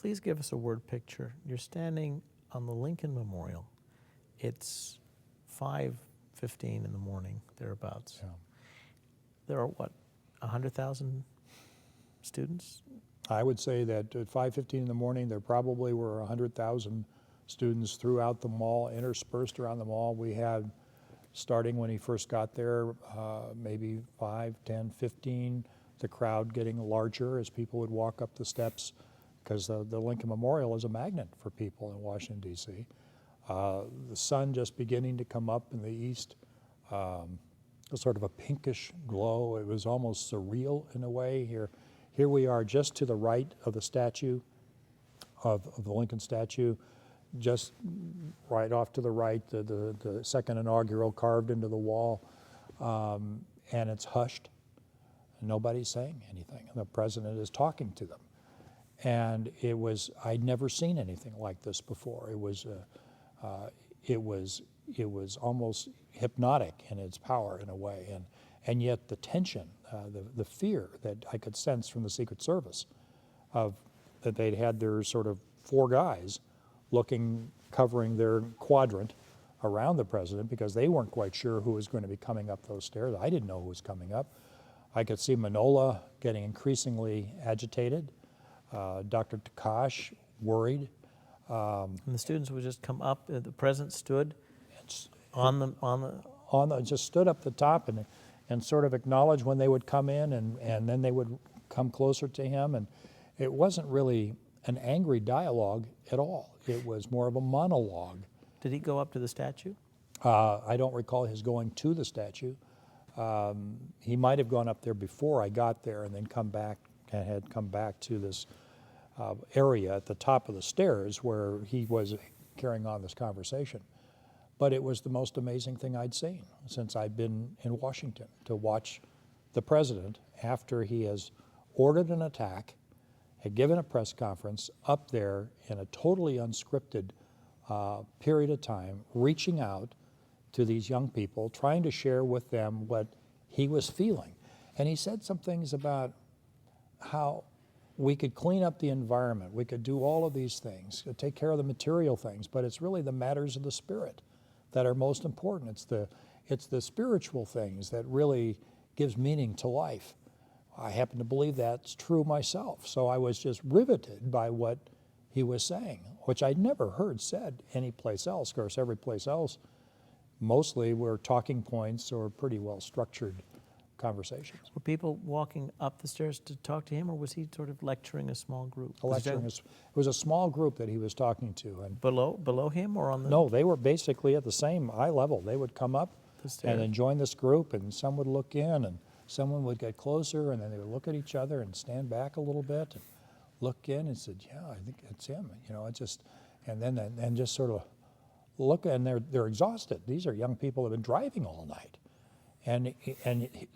Please give us a word picture. You're standing on the Lincoln Memorial. It's 5:15 in the morning, thereabouts. Yeah. There are, what, 100,000 students? I would say that at 5:15 in the morning, there probably were 100,000 students throughout the mall, interspersed around the mall. We had, starting when he first got there, maybe 5, 10, 15, the crowd getting larger as people would walk up the steps, because the Lincoln Memorial is a magnet for people in Washington, D.C. The sun just beginning to come up in the east, sort of a pinkish glow. It was almost surreal in a way. Here we are just to the right of the statue, of the Lincoln statue, just right off to the right, the second inaugural carved into the wall, and it's hushed. Nobody's saying anything. The president is talking to them. And it was, I'd never seen anything like this before. It was almost hypnotic in its power in a way, and yet the tension, the fear that I could sense from the Secret Service that they'd had their sort of 4 guys covering their quadrant around the president, because they weren't quite sure who was going to be coming up those stairs. I didn't know who was coming up. I could see Manola getting increasingly agitated, Dr. Takash worried. And the students would just come up, the president stood just stood up the top and sort of acknowledged when they would come in, and then they would come closer to him. And it wasn't really an angry dialogue at all. It was more of a monologue. Did he go up to the statue? I don't recall his going to the statue. He might have gone up there before I got there and then come back to this area at the top of the stairs where he was carrying on this conversation. But it was the most amazing thing I'd seen since I'd been in Washington, to watch the president, after he has ordered an attack, had given a press conference, up there in a totally unscripted period of time, reaching out to these young people, trying to share with them what he was feeling. And he said some things about how we could clean up the environment, we could do all of these things, take care of the material things, but it's really the matters of the spirit that are most important. It's the spiritual things that really gives meaning to life. I happen to believe that's true myself, so I was just riveted by what he was saying, which I'd never heard said anyplace else. Of course, every place else mostly were talking points or pretty well structured conversations. Were people walking up the stairs to talk to him, or was he sort of lecturing a small group? It was a small group that he was talking to. And below him, or on the... No, they were basically at the same eye level. They would come up and then join this group, and some would look in, and someone would get closer, and then they would look at each other and stand back a little bit and look in and said, yeah, I think it's him. You know, it just, and then just sort of look, and they're exhausted. These are young people who have been driving all night. And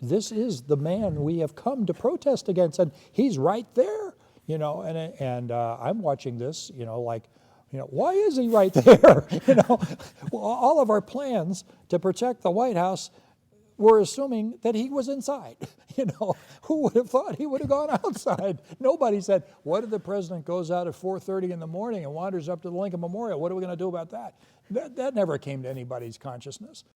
this is the man we have come to protest against, and he's right there, you know. And I'm watching this, you know, like, you know, why is he right there? You know, well, all of our plans to protect the White House were assuming that he was inside. You know, who would have thought he would have gone outside? Nobody said, what if the president goes out at 4:30 in the morning and wanders up to the Lincoln Memorial? What are we going to do about that? That never came to anybody's consciousness.